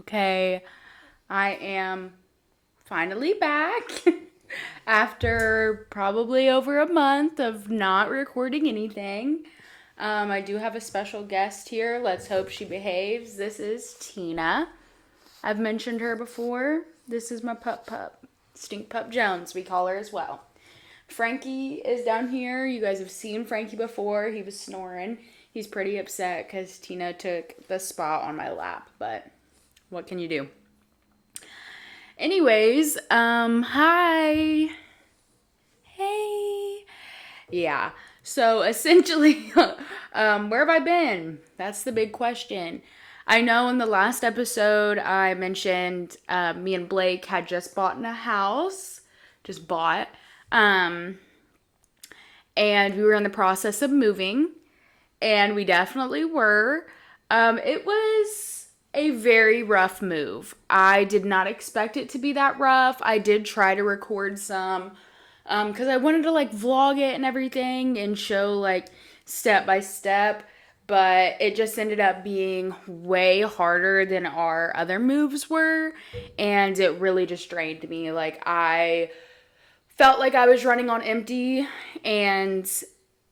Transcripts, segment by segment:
Okay, I am finally back after probably over a month of not recording anything. I do have a special guest here. Let's hope she behaves. This is Tina. I've mentioned her before. This is my pup. Stink Pup Jones, we call her as well. Frankie is down here. You guys have seen Frankie before. He was snoring. He's pretty upset because Tina took the spot on my lap, but what can you do? Anyways, hi. Hey. Yeah. So essentially, where have I been? That's the big question. I know in the last episode I mentioned me and Blake had just bought in a house. Just bought. Um, and we were in the process of moving. And we definitely were. It was a very rough move. I did not expect it to be that rough. I did try to record some because I wanted to like vlog it and everything and show like step by step, but it just ended up being way harder than our other moves were, and it really just drained me. Like I felt like I was running on empty, and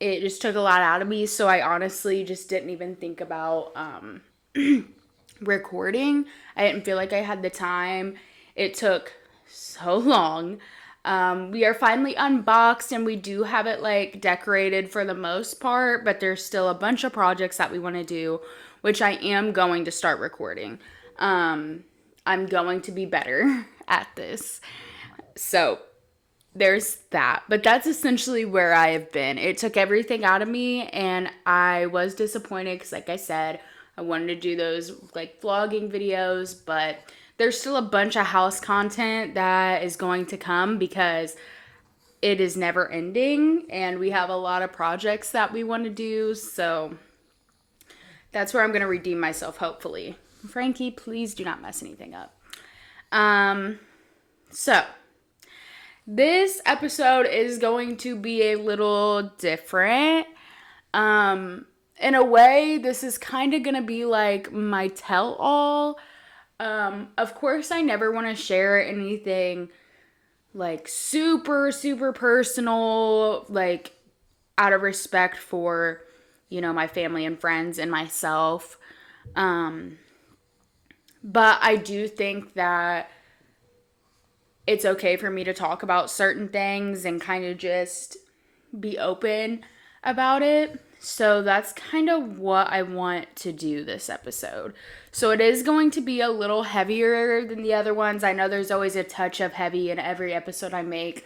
it just took a lot out of me. So I honestly just didn't even think about recording. I didn't feel like I had the time. It took so long. We are finally unboxed and we do have it like decorated for the most part, but there's still a bunch of projects that we want to do, which I am going to start recording. I'm going to be better at this. So there's that. But that's essentially where I have been. It took everything out of me and I was disappointed because, like I said, I wanted to do those like vlogging videos, but there's still a bunch of house content that is going to come because it is never ending and we have a lot of projects that we want to do. So that's where I'm going to redeem myself, hopefully. Frankie, please do not mess anything up. So this episode is going to be a little different. In a way, this is kind of going to be like my tell-all. Of course, I never want to share anything like super, super personal, like out of respect for, my family and friends and myself. But I do think that it's okay for me to talk about certain things and kind of just be open about it. So that's kind of what I want to do this episode. So it is going to be a little heavier than the other ones. I know there's always a touch of heavy in every episode I make,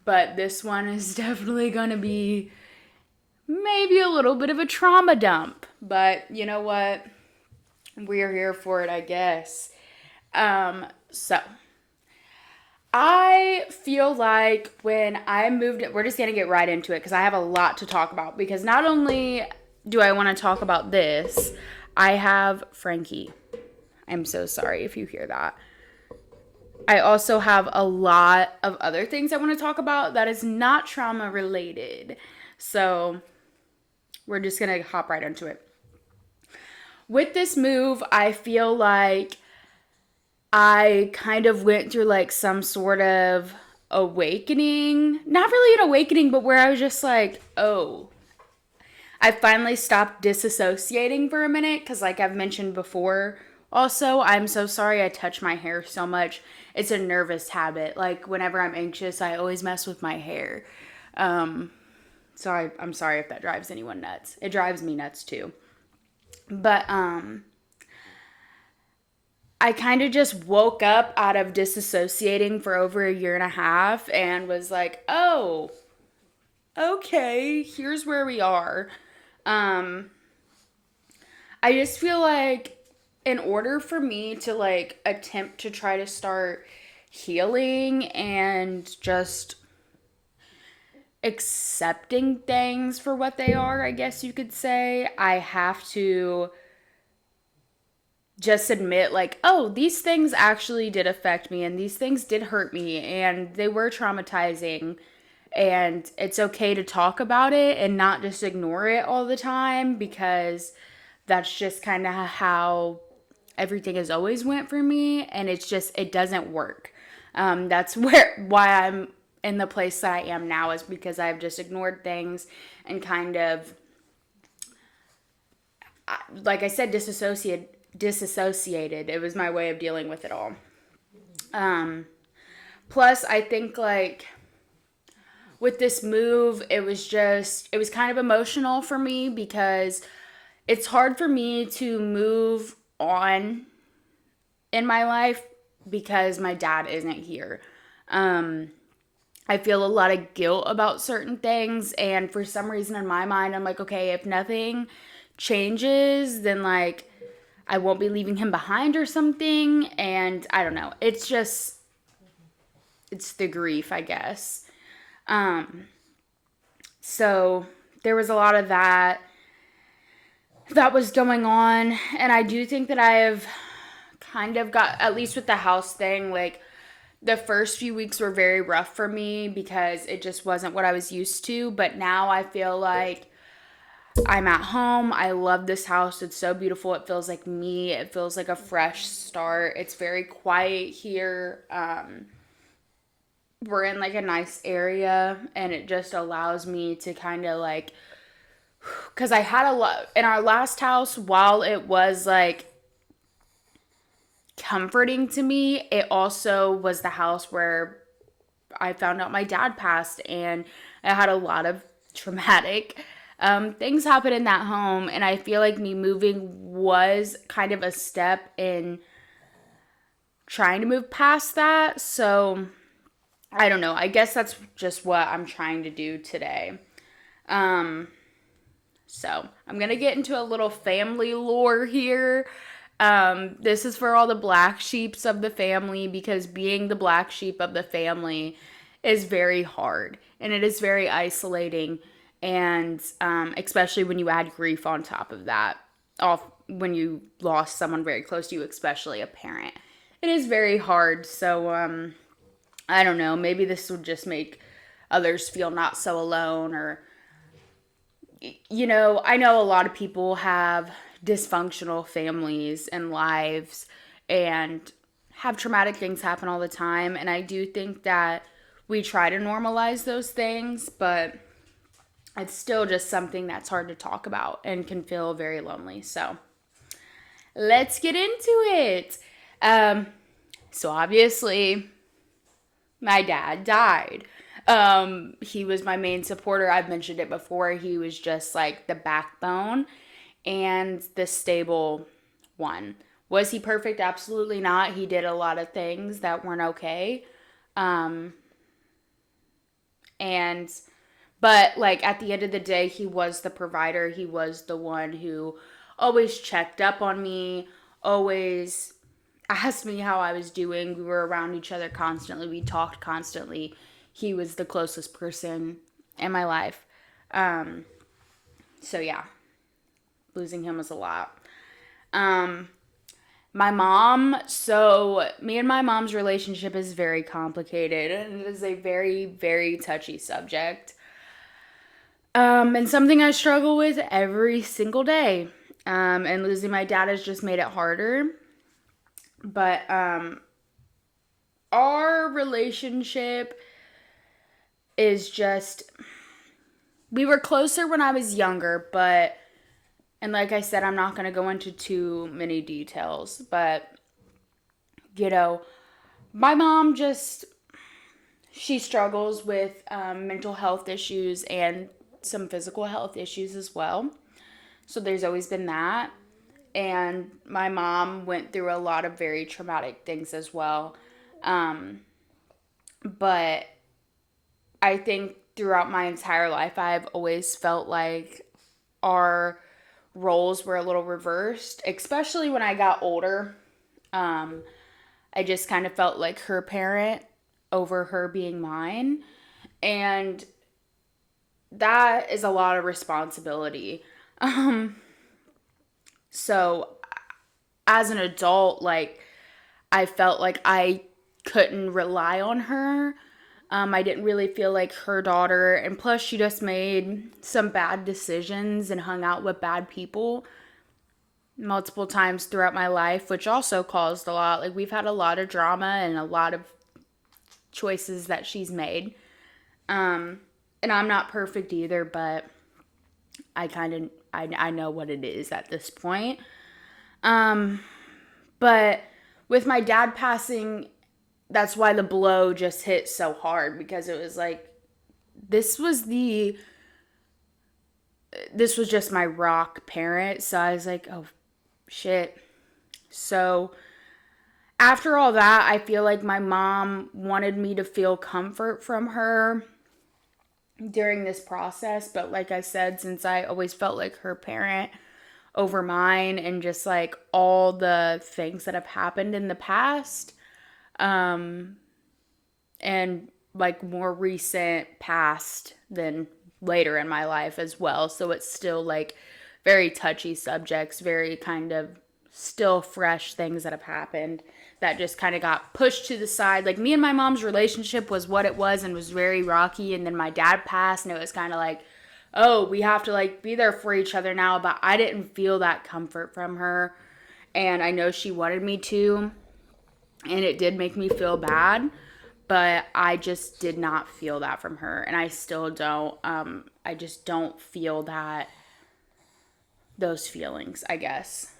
but this one is definitely going to be maybe a little bit of a trauma dump. But you know what? We're here for it, I guess. So I feel like when I moved, we're just going to get right into it because I have a lot to talk about. Because not only do I want to talk about this, I have Frankie. I'm so sorry if you hear that. I also have a lot of other things I want to talk about that is not trauma related. So we're just going to hop right into it. With this move, I feel like I kind of went through like some sort of awakening. Not really an awakening, but where I was just like, oh, I finally stopped disassociating for a minute because, like I've mentioned before, also, I'm so sorry I touch my hair so much. It's a nervous habit. Like, whenever I'm anxious, I always mess with my hair. So I'm sorry if that drives anyone nuts. It drives me nuts too. But, I kind of just woke up out of disassociating for over a year and a half and was like, oh, okay, here's where we are. I just feel like in order for me to like attempt to try to start healing and just accepting things for what they are, I guess you could say, I have to just admit like, oh, these things actually did affect me and these things did hurt me and they were traumatizing, and it's okay to talk about it and not just ignore it all the time because that's just kind of how everything has always went for me, and it doesn't work. That's why I'm in the place that I am now, is because I've just ignored things and kind of, like I said, disassociated. It was my way of dealing with it all. Plus, I think like with this move, it was kind of emotional for me because it's hard for me to move on in my life because my dad isn't here. I feel a lot of guilt about certain things, and for some reason in my mind, I'm like, okay, if nothing changes, then like I won't be leaving him behind or something, and I don't know. It's the grief, I guess. So there was a lot of that was going on, and I do think that I have kind of got, at least with the house thing, like the first few weeks were very rough for me because it just wasn't what I was used to, but now I feel like I'm at home. I love this house. It's so beautiful. It feels like me. It feels like a fresh start. It's very quiet here. We're in like a nice area, and it just allows me to kind of like, because I had a lot in our last house. While it was like comforting to me, it also was the house where I found out my dad passed, and I had a lot of traumatic things happen in that home, and I feel like me moving was kind of a step in trying to move past that. So I don't know. I guess that's just what I'm trying to do today. So I'm going to get into a little family lore here. This is for all the black sheeps of the family, because being the black sheep of the family is very hard, and it is very isolating, and especially when you add grief on top of that, when you lost someone very close to you, especially a parent. It is very hard. So I don't know, maybe this would just make others feel not so alone, or, you know, I know a lot of people have dysfunctional families and lives and have traumatic things happen all the time, and I do think that we try to normalize those things, but it's still just something that's hard to talk about and can feel very lonely. So let's get into it. So obviously my dad died. He was my main supporter. I've mentioned it before. He was just like the backbone and the stable one. Was he perfect? Absolutely not. He did a lot of things that weren't okay. But like at the end of the day, he was the provider. He was the one who always checked up on me, always asked me how I was doing. We were around each other constantly. We talked constantly. He was the closest person in my life. So yeah, losing him was a lot. My mom, so me and my mom's relationship is very complicated, and it is a very, very touchy subject. And something I struggle with every single day. And losing my dad has just made it harder. But our relationship is just, we were closer when I was younger, but, and like I said, I'm not going to go into too many details, but, you know, my mom just, she struggles with mental health issues and some physical health issues as well. So there's always been that. And my mom went through a lot of very traumatic things as well. But I think throughout my entire life, I've always felt like our roles were a little reversed, especially when I got older. I just kind of felt like her parent over her being mine. And that is a lot of responsibility. So as an adult, like, I felt like I couldn't rely on her. I didn't really feel like her daughter. And plus, she just made some bad decisions and hung out with bad people. multiple times throughout my life, which also caused a lot. Like, we've had a lot of drama and a lot of choices that she's made. And I'm not perfect either, but I know what it is at this point. But with my dad passing, that's why the blow just hit so hard, because it was like, this was just my rock parent. So I was like, oh shit. So after all that, I feel like my mom wanted me to feel comfort from her during this process. But like I said, since I always felt like her parent over mine, and just like all the things that have happened in the past, and like more recent past than later in my life as well. So it's still like very touchy subjects, very kind of still fresh things that have happened that just kind of got pushed to the side. Like, me and my mom's relationship was what it was and was very rocky, and then my dad passed, and it was kind of like, oh, we have to like be there for each other now. But I didn't feel that comfort from her, and I know she wanted me to, and it did make me feel bad, but I just did not feel that from her, and I still don't. I just don't feel those feelings, I guess.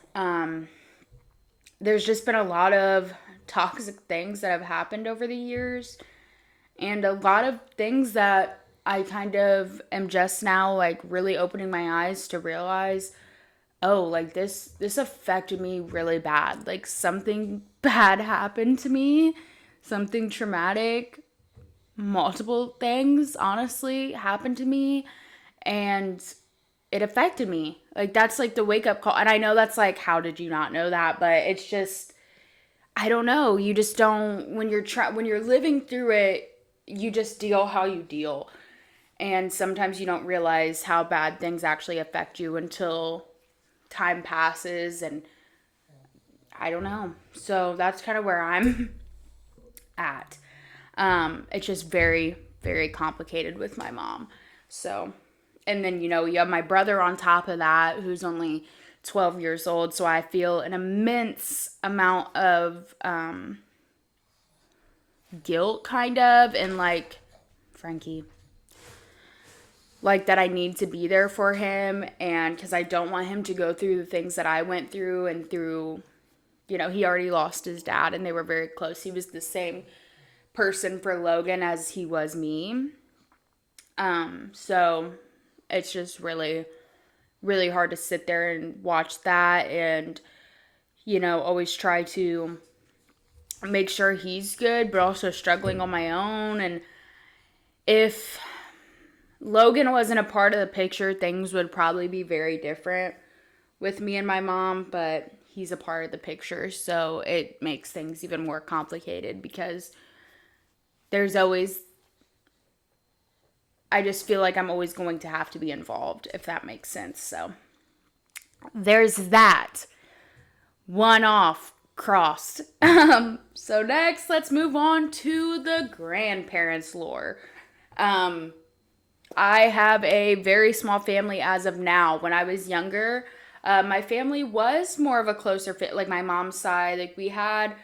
There's just been a lot of toxic things that have happened over the years, and a lot of things that I kind of am just now like really opening my eyes to realize, oh, like this affected me really bad. Like, something bad happened to me, something traumatic, multiple things honestly happened to me, and it affected me. Like, that's like the wake up call. And I know that's like, how did you not know that? But it's just, I don't know. You just don't, when you're living through it, you just deal how you deal. And sometimes you don't realize how bad things actually affect you until time passes, and I don't know. So that's kind of where I'm at. It's just very, very complicated with my mom. So, and then, you have my brother on top of that, who's only 12 years old. So I feel an immense amount of guilt, kind of, and like, Frankie, like, that I need to be there for him, and because I don't want him to go through the things that I went through, and through, he already lost his dad, and they were very close. He was the same person for Logan as he was me. So it's just really, really hard to sit there and watch that, and, always try to make sure he's good, but also struggling on my own. And if Logan wasn't a part of the picture, things would probably be very different with me and my mom, but he's a part of the picture, so it makes things even more complicated, because I just feel like I'm always going to have to be involved, if that makes sense. So there's that. One off crossed. So next, let's move on to the grandparents' lore. I have a very small family as of now. When I was younger, my family was more of a closer fit. Like, my mom's side, like, we had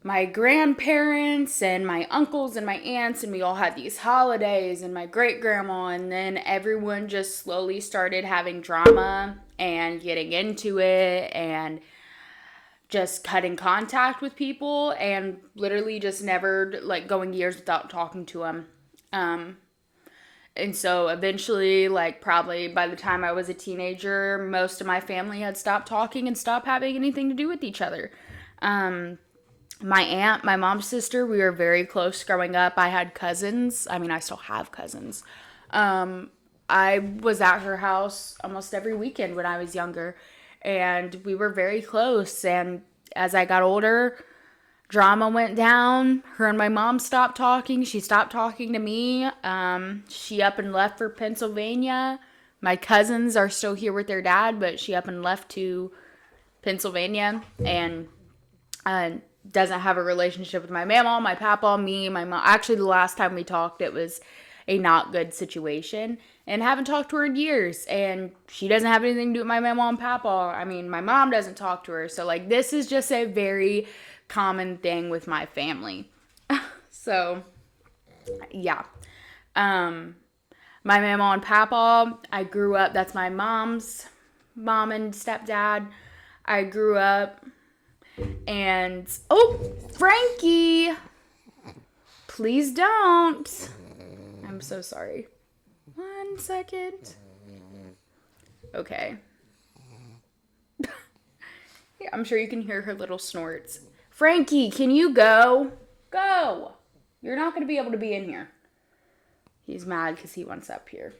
my grandparents and my uncles and my aunts, and we all had these holidays, and my great grandma, and then everyone just slowly started having drama and getting into it, and just cutting contact with people, and literally just never, like, going years without talking to them. And so eventually, like, probably by the time I was a teenager, most of my family had stopped talking and stopped having anything to do with each other. My aunt, my mom's sister, we were very close growing up. I had cousins. I mean, I still have cousins. I was at her house almost every weekend when I was younger, and we were very close. And as I got older, drama went down. Her and my mom stopped talking. She stopped talking to me. She up and left for Pennsylvania. My cousins are still here with their dad, but she up and left to Pennsylvania, and doesn't have a relationship with my mama, my papa, me, my mom. Actually, the last time we talked, it was a not good situation, and haven't talked to her in years. And she doesn't have anything to do with my mama and papa. I mean, my mom doesn't talk to her. So, like, this is just a very common thing with my family. So, yeah. My mama and papa, I grew up, that's my mom's mom and stepdad. I grew up, and, oh, Frankie, please don't. I'm so sorry. 1 second. Okay. Yeah, I'm sure you can hear her little snorts. Frankie, can you go? Go. You're not going to be able to be in here. He's mad because he wants up here.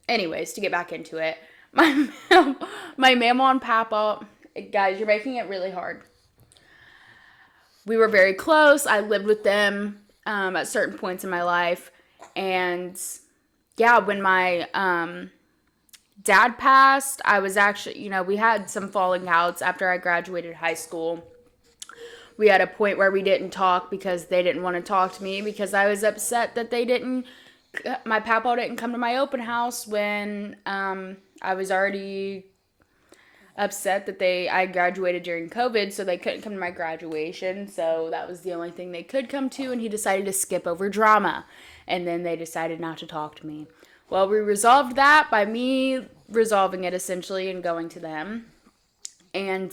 Anyways, to get back into it, my mama and papa, guys, you're making it really hard. We were very close. I lived with them at certain points in my life. And yeah, when my dad passed, I was actually, we had some falling outs after I graduated high school. We had a point where we didn't talk because they didn't want to talk to me because I was upset that my papa didn't come to my open house when I was already upset that I graduated during COVID, so they couldn't come to my graduation. So that was the only thing they could come to, and he decided to skip over drama. And then they decided not to talk to me. Well, we resolved that by me resolving it essentially and going to them. And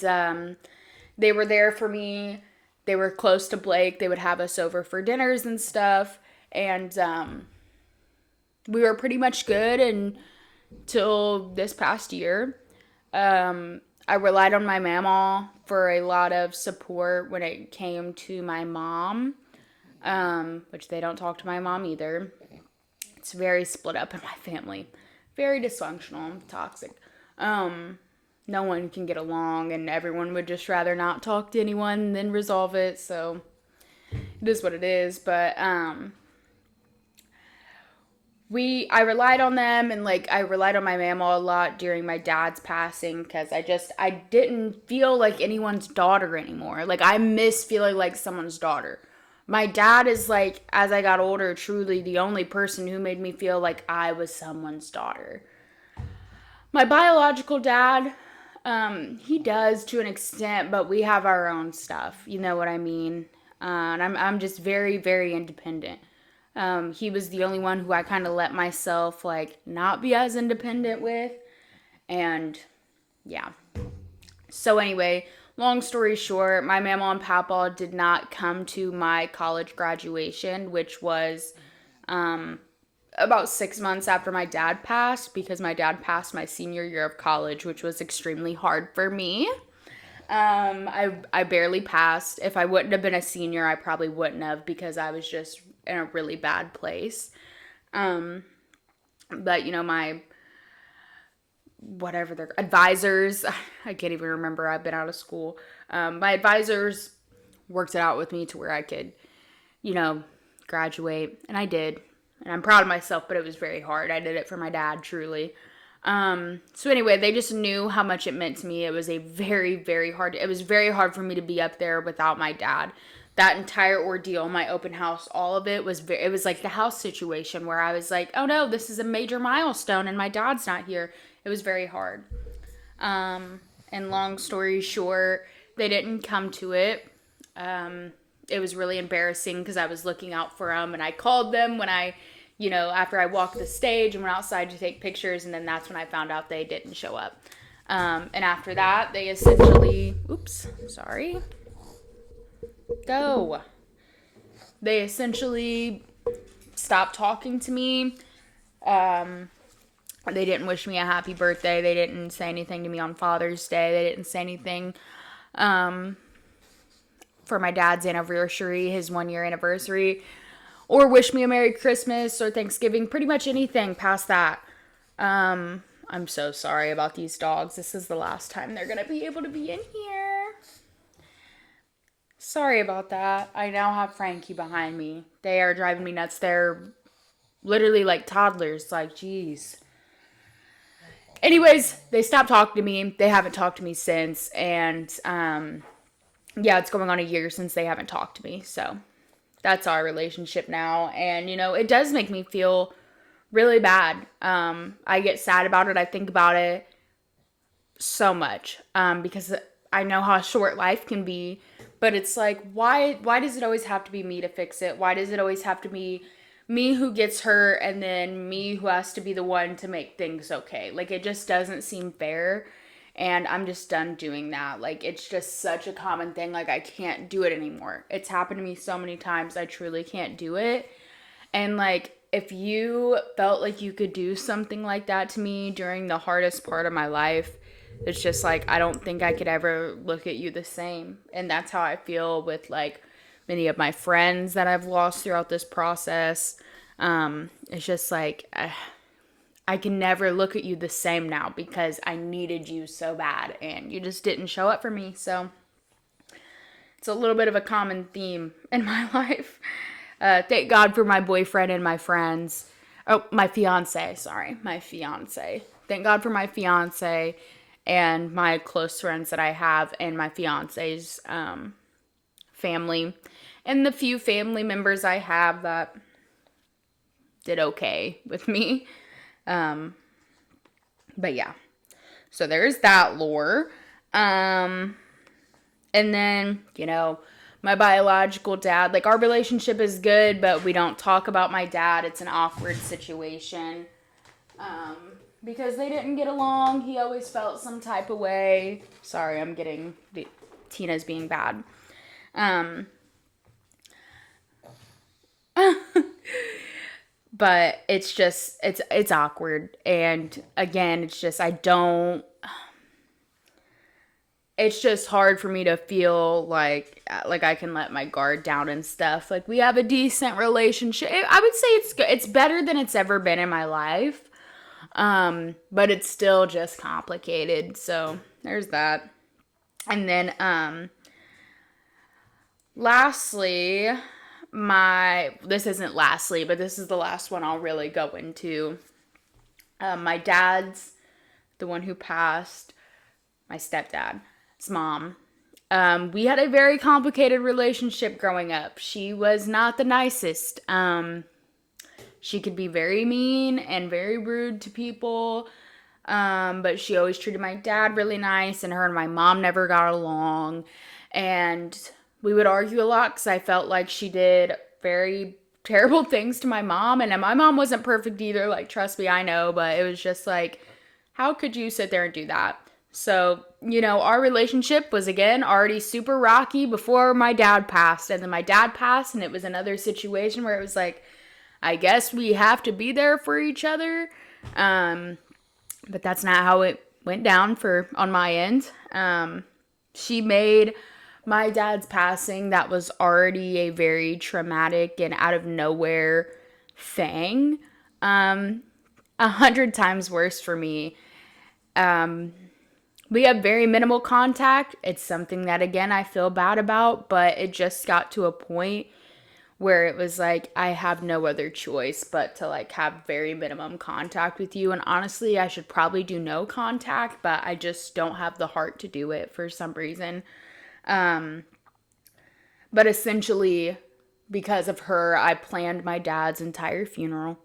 they were there for me. They were close to Blake. They would have us over for dinners and stuff. And we were pretty much good until this past year. I relied on my mama for a lot of support when it came to my mom, which they don't talk to my mom either. It's very split up in my family. Very dysfunctional, toxic. No one can get along, and everyone would just rather not talk to anyone than resolve it, so it is what it is. But I relied on them, and I relied on my mama a lot during my dad's passing because I didn't feel like anyone's daughter anymore. I miss feeling like someone's daughter. My dad is as I got older, truly the only person who made me feel like I was someone's daughter. My biological dad, he does to an extent, but we have our own stuff. You know what I mean? And I'm just very, very independent. He was the only one who I kind of let myself not be as independent with. And yeah. So anyway, long story short, my mama and papa did not come to my college graduation, which was about 6 months after my dad passed, because my dad passed my senior year of college, which was extremely hard for me. I barely passed. If I wouldn't have been a senior, I probably wouldn't have, because I was just in a really bad place. But my whatever their advisors, I can't even remember, I've been out of school. My advisors worked it out with me to where I could, graduate, and I did. And I'm proud of myself, but it was very hard. I did it for my dad, truly. So anyway, they just knew how much it meant to me. It was it was very hard for me to be up there without my dad. That entire ordeal, my open house, all of it was it was like the house situation where I was like, oh no, this is a major milestone and my dad's not here. It was very hard. And long story short, they didn't come to it. It was really embarrassing because I was looking out for them, and I called them when after I walked the stage and went outside to take pictures, and then that's when I found out they didn't show up. And after that, they essentially, They essentially stopped talking to me. They didn't wish me a happy birthday. They didn't say anything to me on Father's Day. They didn't say anything for my dad's anniversary, his 1-year anniversary, or wish me a Merry Christmas or Thanksgiving, pretty much anything past that. I'm so sorry about these dogs. This is the last time they're going to be able to be in here. Sorry about that. I now have Frankie behind me. They are driving me nuts. They're literally like toddlers. Jeez. Anyways, they stopped talking to me. They haven't talked to me since. And, it's going on a year since they haven't talked to me. So, That's our relationship now. And, you know, it does make me feel really bad. I get sad about it. I think about it so much because I know how short life can be. But it's like, why does it always have to be me to fix it? Why does it always have to be me who gets hurt and then me who has to be the one to make things okay? Like, it just doesn't seem fair. And I'm just done doing that. Like, it's just such a common thing. Like, I can't do it anymore. It's happened to me so many times. I truly can't do it. And like, if you felt like you could do something like that to me during the hardest part of my life, it's just like, I don't think I could ever look at you the same. And that's how I feel with like many of my friends that I've lost throughout this process. It's just like, I can never look at you the same now because I needed you so bad and you just didn't show up for me. So it's a little bit of a common theme in my life. Thank God for my boyfriend and my friends. Oh, my fiance. Sorry, my fiance. Thank God for my fiance and my close friends that I have and my fiance's family. And the few family members I have that did okay with me. But yeah. So there's that lore. And then, you know, my biological dad, like, our relationship is good, but we don't talk about my dad. It's an awkward situation. Because they didn't get along. He always felt some type of way. Sorry, Tina's being bad. But it's just, it's awkward. And again, it's just, it's just hard for me to feel like I can let my guard down and stuff. Like, we have a decent relationship. I would say it's good. It's better than it's ever been in my life. But it's still just complicated. So there's that. And then, lastly, this isn't lastly, but this is the last one I'll really go into. My dad's, the one who passed, my stepdad's mom. We had a very complicated relationship growing up. She was not the nicest. She could be very mean and very rude to people. But she always treated my dad really nice, and her and my mom never got along. And we would argue a lot because I felt like she did very terrible things to my mom. And my mom wasn't perfect either. Like, trust me, I know. But it was just like, how could you sit there and do that? So, you know, our relationship was, again, already super rocky before my dad passed. And then my dad passed, and it was another situation where it was like, I guess we have to be there for each other. But that's not how it went down on my end. She made my dad's passing, that was already a very traumatic and out of nowhere thing, 100 times worse for me. We have very minimal contact. It's something that, again, I feel bad about, but it just got to a point where it was like, I have no other choice but to like have very minimum contact with you. And honestly, I should probably do no contact, but I just don't have the heart to do it for some reason. But essentially, because of her, I planned my dad's entire funeral.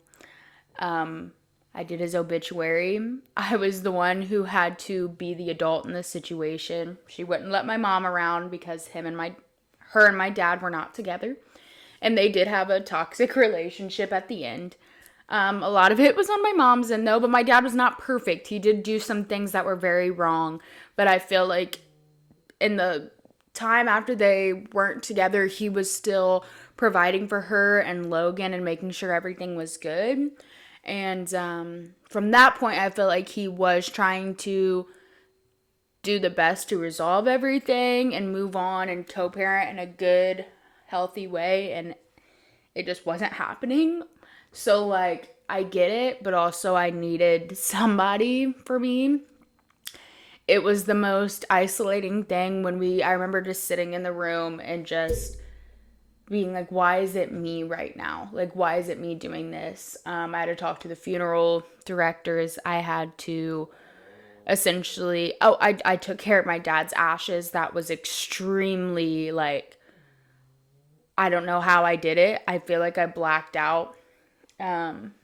I did his obituary. I was the one who had to be the adult in this situation. She wouldn't let my mom around because her and my dad were not together. And they did have a toxic relationship at the end. A lot of it was on my mom's end, though, but my dad was not perfect. He did do some things that were very wrong. But I feel like in the time after they weren't together, he was still providing for her and Logan and making sure everything was good. And from that point, I feel like he was trying to do the best to resolve everything and move on and co-parent in a good, healthy way, and it just wasn't happening. So like, I get it, but also I needed somebody for me. It was the most isolating thing I remember just sitting in the room and just being like, why is it me right now? Like, why is it me doing this? I had to talk to the funeral directors. I had to essentially, I took care of my dad's ashes. That was extremely, like, I don't know how I did it. I feel like I blacked out. Um,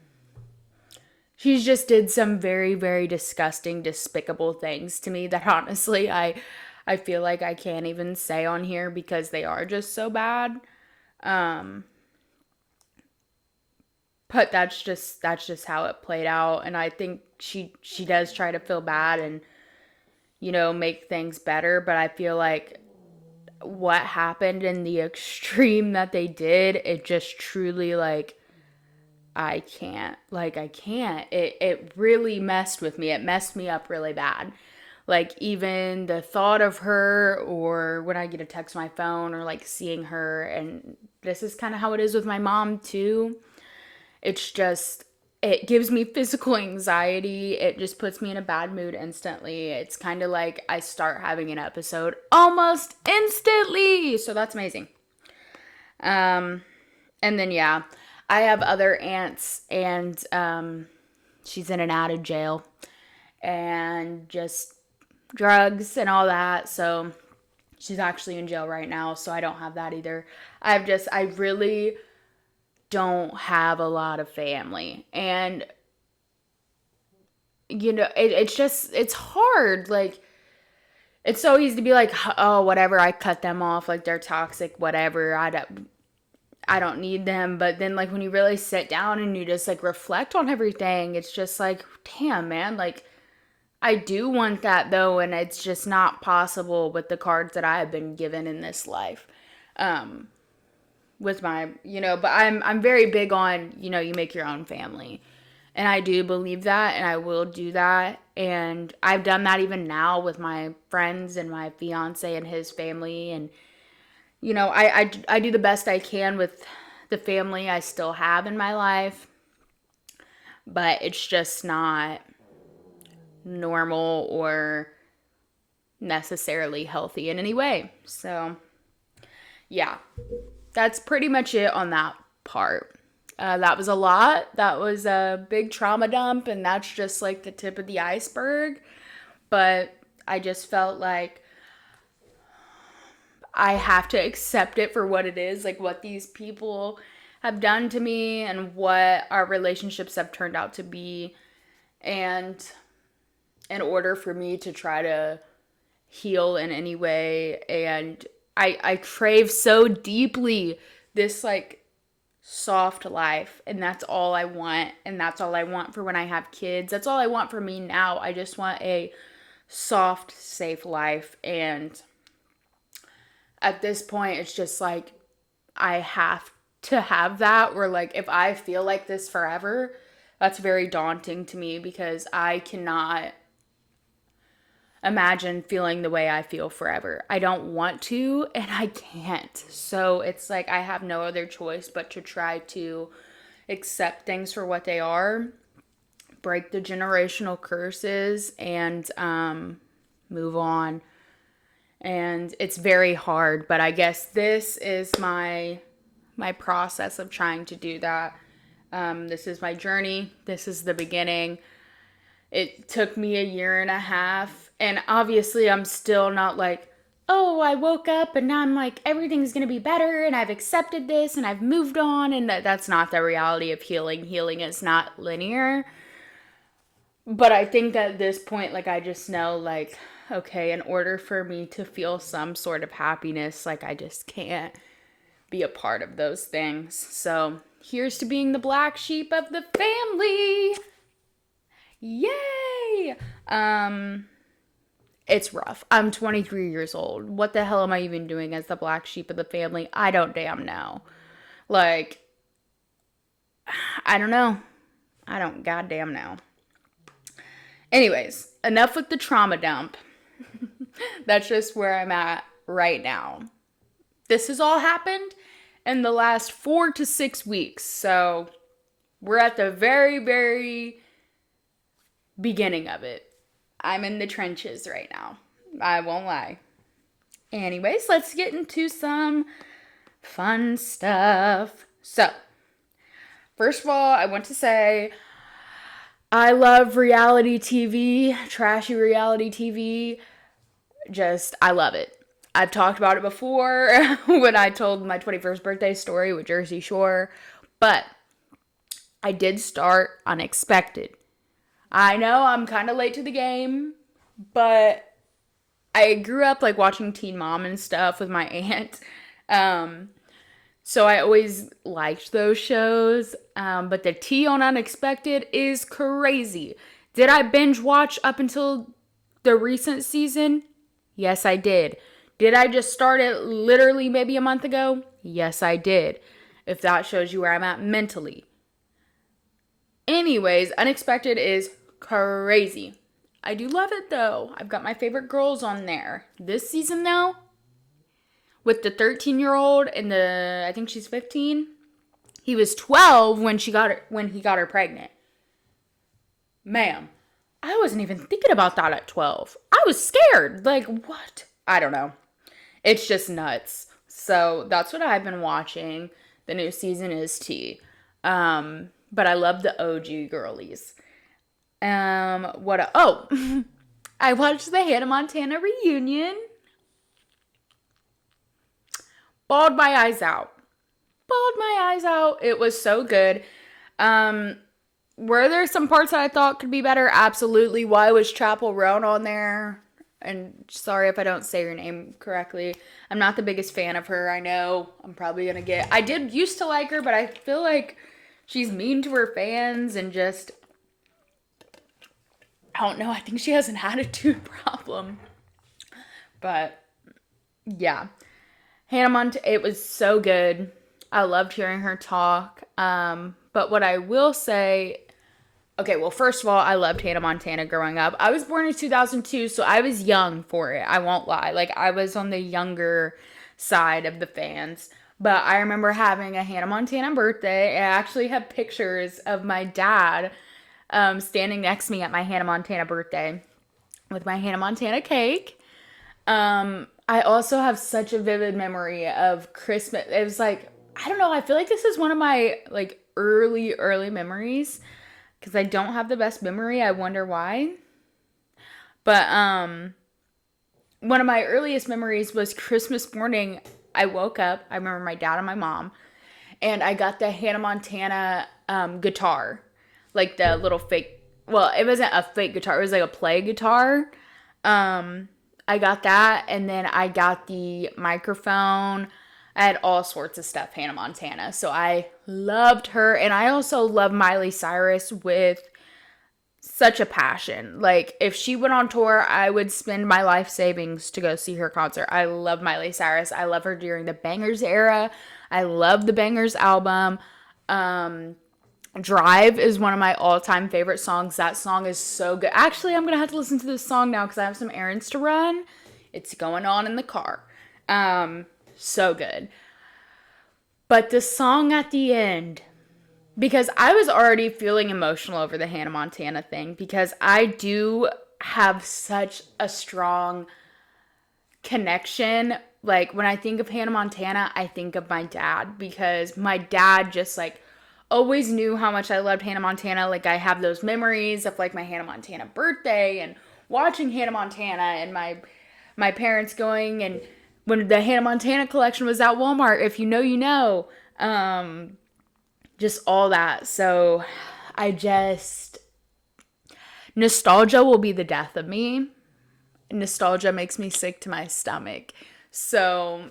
She's just did some very, very disgusting, despicable things to me that honestly I feel like I can't even say on here because they are just so bad. Um, but that's just how it played out, and I think she does try to feel bad and make things better, but I feel like what happened in the extreme that they did, it just truly like I can't. It really messed with me. It messed me up really bad. Like even the thought of her, or when I get a text on my phone, or like seeing her, and this is kind of how it is with my mom too. It's just it gives me physical anxiety. It just puts me in a bad mood instantly. It's kind of like I start having an episode almost instantly. So that's amazing. Um and then yeah, I have other aunts, and she's in and out of jail and just drugs and all that. So she's actually in jail right now, so I don't have that either. I really don't have a lot of family. And it's hard. Like it's so easy to be like, oh, whatever, I cut them off, like they're toxic, whatever. I don't need them. But then like when you really sit down and you just like reflect on everything, it's just like, damn, man, like I do want that though, and it's just not possible with the cards that I have been given in this life. Um with my, but I'm very big on, you make your own family. And I do believe that, and I will do that. And I've done that even now with my friends and my fiance and his family. And, I do the best I can with the family I still have in my life. But it's just not normal or necessarily healthy in any way. So, yeah, that's pretty much it on that part. That was a lot. That was a big trauma dump, and that's just like the tip of the iceberg. But I just felt like I have to accept it for what it is, like what these people have done to me and what our relationships have turned out to be. And in order for me to try to heal in any way, and I crave so deeply this like soft life, and that's all I want, and that's all I want for when I have kids. That's all I want for me now. I just want a soft, safe life. And at this point it's just like I have to have that, or like if I feel like this forever, that's very daunting to me because I cannot imagine feeling the way I feel forever. I don't want to, and I can't. So it's like I have no other choice but to try to accept things for what they are, break the generational curses, and move on. And it's very hard, but I guess this is my process of trying to do that. This is my journey. This is the beginning. It took me a year and a half, and obviously I'm still not like, oh, I woke up and now I'm like, everything's going to be better and I've accepted this and I've moved on, and that's not the reality of healing. Healing is not linear. But I think at this point, like, I just know, like, okay, in order for me to feel some sort of happiness, like, I just can't be a part of those things. So here's to being the black sheep of the family. Yay! It's rough. I'm 23 years old. What the hell am I even doing as the black sheep of the family? I don't damn know. Like, I don't know. I don't goddamn know. Anyways, enough with the trauma dump. That's just where I'm at right now. This has all happened in the last 4 to 6 weeks. So we're at the very, very beginning of it. I'm in the trenches right now. I won't lie. Anyways, let's get into some fun stuff. So, first of all, I want to say I love reality TV, trashy reality TV. I love it. I've talked about it before when I told my 21st birthday story with Jersey Shore, but I did start Unexpected. I know I'm kind of late to the game, but I grew up like watching Teen Mom and stuff with my aunt. Um, so I always liked those shows. But the tea on Unexpected is crazy. Did I binge watch up until the recent season? Yes, I did. Did I just start it literally maybe a month ago? Yes, I did. If that shows you where I'm at mentally. Anyways, Unexpected is crazy. I do love it though. I've got my favorite girls on there. This season though, with the 13-year-old and I think she's 15. He was 12 when he got her pregnant. Ma'am, I wasn't even thinking about that at 12. I was scared. Like, what? I don't know. It's just nuts. So that's what I've been watching. The new season is T. But I love the OG girlies. I watched the Hannah Montana reunion. Bawled my eyes out. Bawled my eyes out. It was so good. Were there some parts that I thought could be better? Absolutely. Why was Chapel Roan on there? And sorry if I don't say your name correctly. I'm not the biggest fan of her. I know I'm probably going to get... I did used to like her, but I feel like she's mean to her fans and just... I don't know. I think she has an attitude problem. But, yeah. Hannah Montana, it was so good. I loved hearing her talk. But what I will say... Okay, well, first of all, I loved Hannah Montana growing up. I was born in 2002, so I was young for it. I won't lie. Like, I was on the younger side of the fans. But I remember having a Hannah Montana birthday. I actually have pictures of my dad standing next to me at my Hannah Montana birthday with my Hannah Montana cake. I also have such a vivid memory of Christmas. It was like, I don't know, I feel like this is one of my, like, early memories. Because I don't have the best memory. I wonder why. But one of my earliest memories was Christmas morning. I woke up. I remember my dad and my mom. And I got the Hannah Montana guitar. Like the little fake... Well, it wasn't a fake guitar. It was like a play guitar. I got that. And then I got the microphone. I had all sorts of stuff, Hannah Montana. So I loved her. And I also love Miley Cyrus with such a passion. Like, if she went on tour, I would spend my life savings to go see her concert. I love Miley Cyrus. I love her during the Bangers era. I love the Bangers album. Drive is one of my all-time favorite songs. That song is so good. Actually, I'm going to have to listen to this song now because I have some errands to run. It's going on in the car. So good. But the song at the end, because I was already feeling emotional over the Hannah Montana thing, because I do have such a strong connection. Like, when I think of Hannah Montana, I think of my dad, because my dad just, like, always knew how much I loved Hannah Montana. Like, I have those memories of, like, my Hannah Montana birthday and watching Hannah Montana and my parents going and when the Hannah Montana collection was at Walmart, if you know, you know. Just all that. So nostalgia will be the death of me. Nostalgia makes me sick to my stomach. So,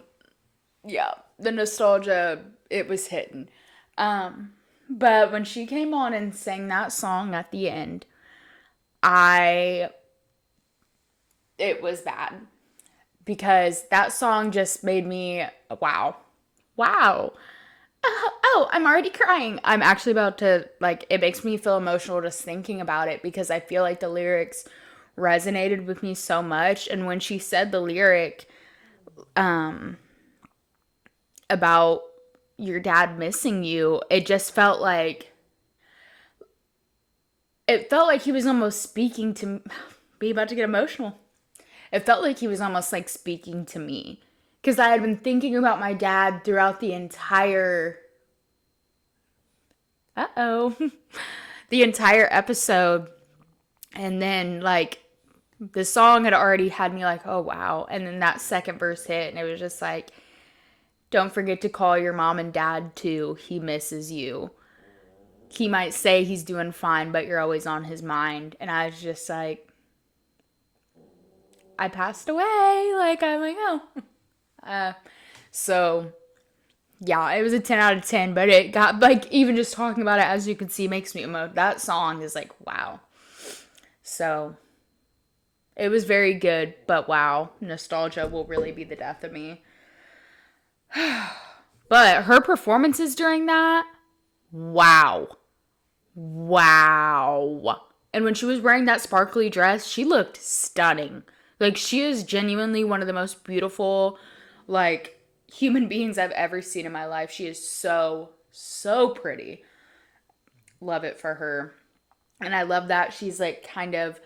yeah, the nostalgia, it was hitting. But when she came on and sang that song at the end, it was bad. Because that song just made me, wow. Oh, I'm already crying. I'm actually about to, like, it makes me feel emotional just thinking about it because I feel like the lyrics resonated with me so much. And when she said the lyric about your dad missing you, it just felt like he was almost speaking to be about to get emotional. It felt like he was almost like speaking to me. Because I had been thinking about my dad throughout the entire... the entire episode. And then, like, The song had already had me like, oh wow. And then that second verse hit and it was just like, don't forget to call your mom and dad too. He misses you. He might say he's doing fine, but you're always on his mind. And I was just like, I passed away. Like, I'm like, oh. So, yeah, it was a 10 out of 10, but it got, like, even just talking about it, as you can see, makes me emote. That song is like, wow. So, it was very good, but wow, nostalgia will really be the death of me. But her performances during that, wow. Wow. And when she was wearing that sparkly dress, she looked stunning. Like, she is genuinely one of the most beautiful, like, human beings I've ever seen in my life. She is so, so pretty. Love it for her. And I love that she's, like, kind of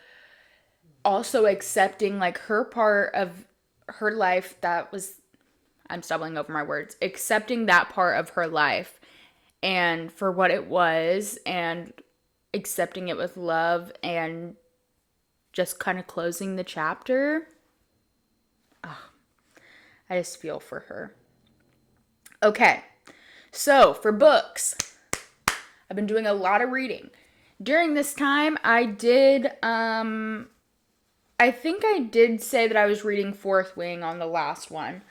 also accepting, like, her part of her life that was, I'm stumbling over my words, accepting that part of her life and for what it was and accepting it with love and just kind of closing the chapter. Oh, I just feel for her. Okay, so for books, I've been doing a lot of reading. During this time, I think I did say that I was reading Fourth Wing on the last one.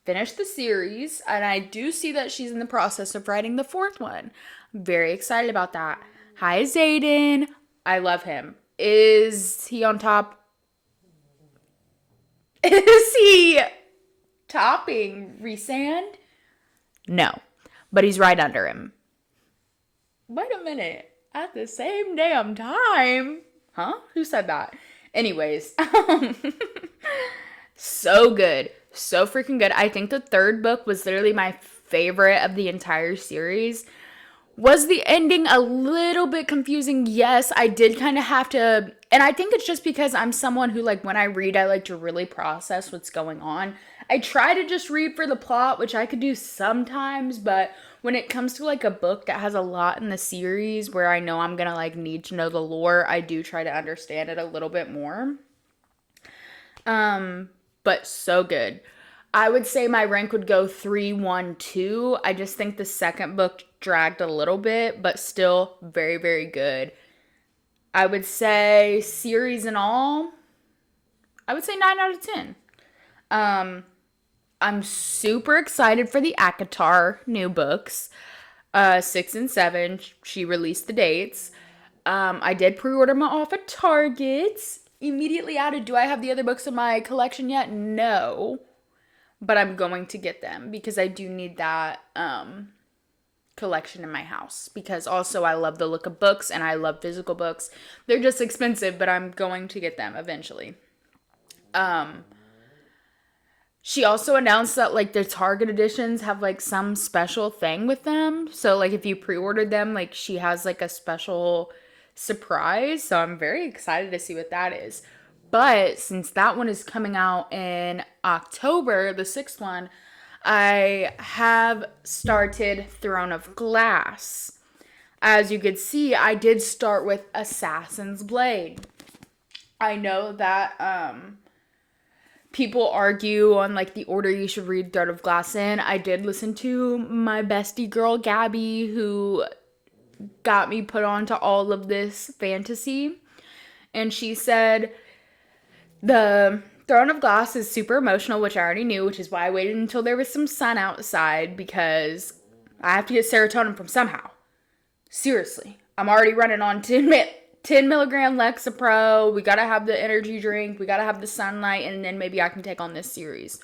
Finished the series, and I do see that she's in the process of writing the fourth one. I'm very excited about that. Hi, Zayden. I love him. Is he on top? Is he topping Rhysand? No, but he's right under him. Wait a minute. At the same damn time. Huh? Who said that? Anyways, so good. So freaking good. I think the third book was literally my favorite of the entire series. Was the ending a little bit confusing? Yes, I did kind of have to, and I think it's just because I'm someone who, like, when I read, I like to really process what's going on. I try to just read for the plot, which I could do sometimes, but when it comes to, like, a book that has a lot in the series where I know I'm gonna, like, need to know the lore, I do try to understand it a little bit more. But so good. I would say my rank would go 3, 1, 2. I just think the second book dragged a little bit, but still very, very good. I would say series and all, I would say 9 out of 10. I'm super excited for the ACOTAR new books. 6 and 7, she released the dates. I did pre-order them off at Target. Immediately added, do I have the other books in my collection yet? No. But I'm going to get them because I do need that collection in my house. Because also I love the look of books and I love physical books. They're just expensive, but I'm going to get them eventually. She also announced that, like, the Target editions have, like, some special thing with them. So, like, if you pre-ordered them, like, she has, like, a special surprise. So I'm very excited to see what that is. But since that one is coming out in October, the 6th one, I have started Throne of Glass. As you could see, I did start with Assassin's Blade. I know that people argue on, like, the order you should read Throne of Glass in. I did listen to my bestie girl, Gabby, who got me put on to all of this fantasy. And she said the Throne of Glass is super emotional, which I already knew, which is why I waited until there was some sun outside, because I have to get serotonin from somehow. Seriously. I'm already running on 10 milligram Lexapro. We gotta have the energy drink. We gotta have the sunlight, and then maybe I can take on this series.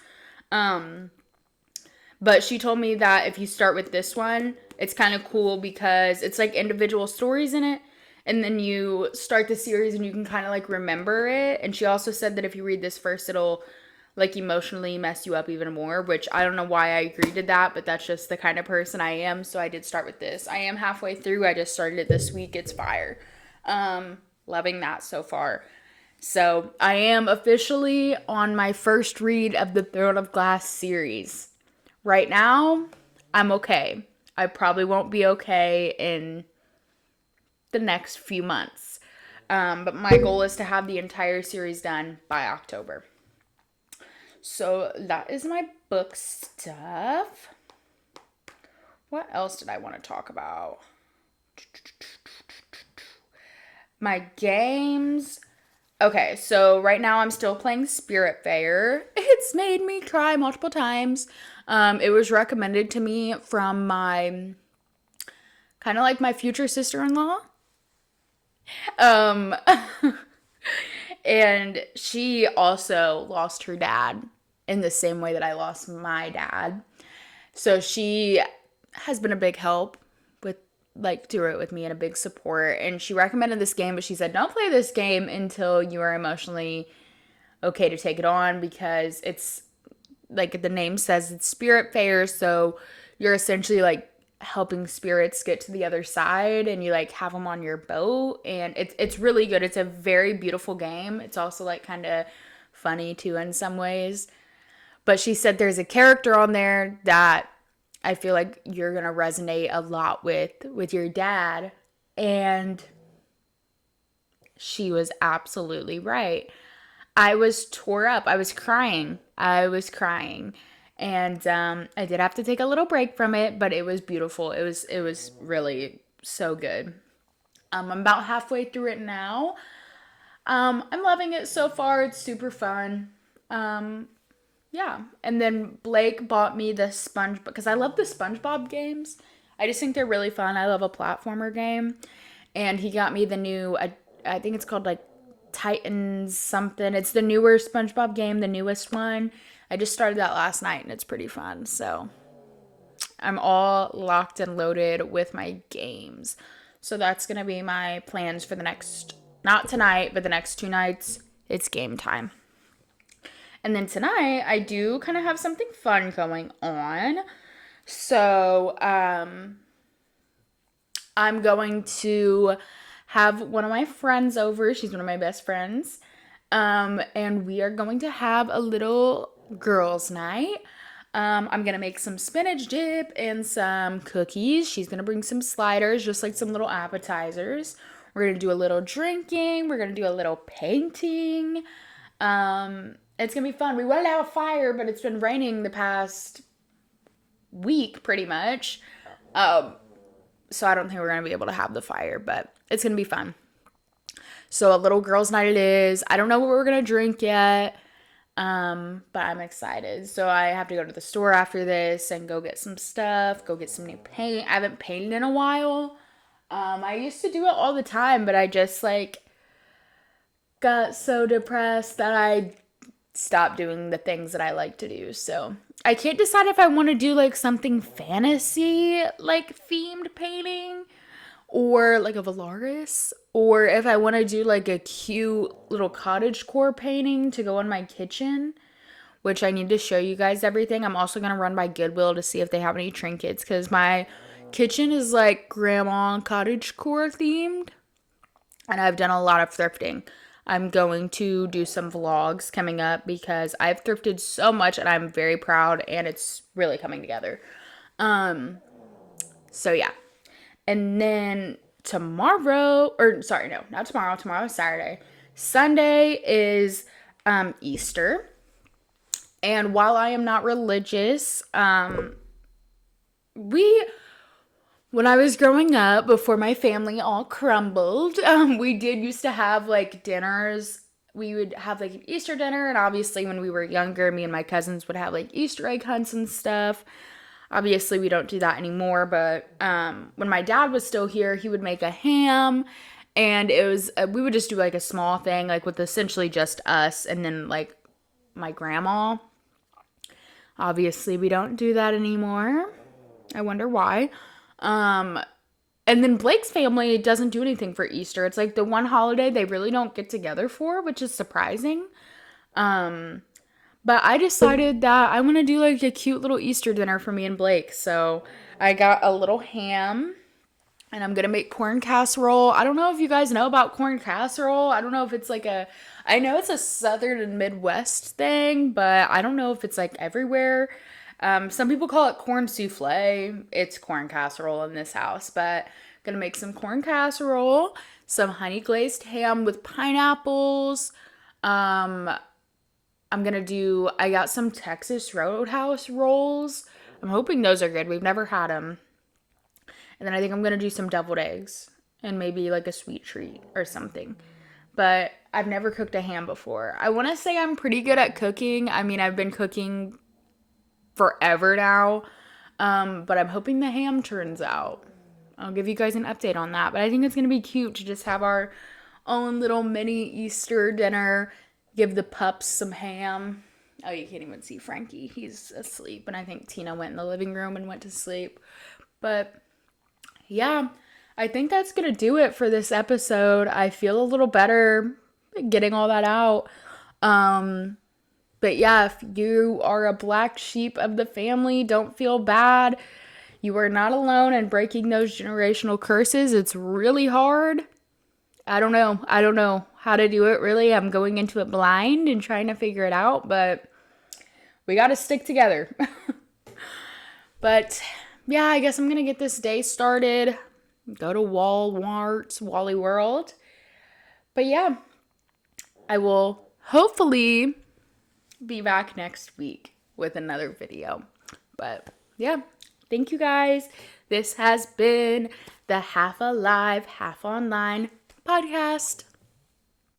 But she told me that if you start with this one, it's kind of cool because it's like individual stories in it. And then you start the series and you can kind of like remember it. And she also said that if you read this first, it'll like emotionally mess you up even more, which I don't know why I agreed to that, but that's just the kind of person I am. So I did start with this. I am halfway through. I just started it this week. It's fire. Loving that so far. So I am officially on my first read of the Throne of Glass series. Right now, I'm okay. I probably won't be okay in the next few months. But my goal is to have the entire series done by October. So that is my book stuff. What else did I want to talk about? My games. Okay, so right now I'm still playing Spiritfarer. It's made me cry multiple times. It was recommended to me from my, kind of like my future sister-in-law. Um, and she also lost her dad in the same way that I lost my dad. So she has been a big help with, like, through it with me and a big support. And she recommended this game, but she said, don't play this game until you are emotionally okay to take it on, because it's, like the name says, it's Spiritfarer. So you're essentially like helping spirits get to the other side, and you like have them on your boat, and it's really good. It's a very beautiful game. It's also like kind of funny too in some ways. But she said there's a character on there that I feel like you're going to resonate a lot with your dad. And she was absolutely right. I was tore up. I was crying. And I did have to take a little break from it, but it was beautiful. It was really so good. I'm about halfway through it now. I'm loving it so far. It's super fun. Yeah. And then Blake bought me the Sponge, because I love the SpongeBob games. I just think they're really fun. I love a platformer game. And he got me the new, I think it's called like Titans something. It's the newer SpongeBob game, the newest one. I just started that last night and it's pretty fun. So I'm all locked and loaded with my games. So that's going to be my plans for the next, not tonight, but the next 2 nights. It's game time. And then tonight, I do kind of have something fun going on. So, I'm going to have one of my friends over. She's one of my best friends. And we are going to have a little girls' night. I'm going to make some spinach dip and some cookies. She's going to bring some sliders, just like some little appetizers. We're going to do a little drinking. We're going to do a little painting. It's going to be fun. We wanted to have a fire, but it's been raining the past week pretty much. So I don't think we're going to be able to have the fire, but it's going to be fun. So a little girls' night it is. I don't know what we're going to drink yet, but I'm excited. So I have to go to the store after this and go get some stuff, go get some new paint. I haven't painted in a while. I used to do it all the time, but I just like got so depressed that I stopped doing the things that I like to do. So I can't decide if I want to do like something fantasy, like themed painting, or like a Valaris, or if I want to do like a cute little cottagecore painting to go in my kitchen, which I need to show you guys everything. I'm also going to run by Goodwill to see if they have any trinkets, because my kitchen is like grandma cottagecore themed, and I've done a lot of thrifting. I'm going to do some vlogs coming up because I've thrifted so much and I'm very proud, and it's really coming together. So yeah. And then tomorrow, or sorry, no, not tomorrow. Tomorrow is Saturday. Sunday is Easter. And while I am not religious, when I was growing up, before my family all crumbled, we did used to have like dinners. We would have like an Easter dinner, and obviously when we were younger, me and my cousins would have like Easter egg hunts and stuff. Obviously we don't do that anymore, but when my dad was still here, he would make a ham, and it was we would just do like a small thing, like with essentially just us and then like my grandma. Obviously we don't do that anymore. I wonder why. And then Blake's family doesn't do anything for Easter. It's like the one holiday they really don't get together for, which is surprising. But I decided that I want to do like a cute little Easter dinner for me and Blake. So I got a little ham, and I'm going to make corn casserole. I don't know if you guys know about corn casserole. I don't know if it's like I know it's a Southern and Midwest thing, but I don't know if it's like everywhere. Some people call it corn souffle. It's corn casserole in this house, but I'm gonna make some corn casserole, some honey glazed ham with pineapples. I got some Texas Roadhouse rolls. I'm hoping those are good. We've never had them. And then I think I'm going to do some deviled eggs and maybe like a sweet treat or something. But I've never cooked a ham before. I want to say I'm pretty good at cooking. I mean, I've been cooking forever now. But I'm hoping the ham turns out. I'll give you guys an update on that. But I think it's going to be cute to just have our own little mini Easter dinner. Give the pups some ham. Oh, you can't even see Frankie. He's asleep. And I think Tina went in the living room and went to sleep. But yeah, I think that's going to do it for this episode. I feel a little better getting all that out. But yeah, if you are a black sheep of the family, don't feel bad. You are not alone in breaking those generational curses. It's really hard. I don't know how to do it really. I'm going into it blind and trying to figure it out, but we got to stick together. But yeah, I guess I'm going to get this day started. Go to Walmart's Wally World. But yeah, I will hopefully be back next week with another video. But yeah, thank you guys. This has been the Half Alive, Half Online podcast.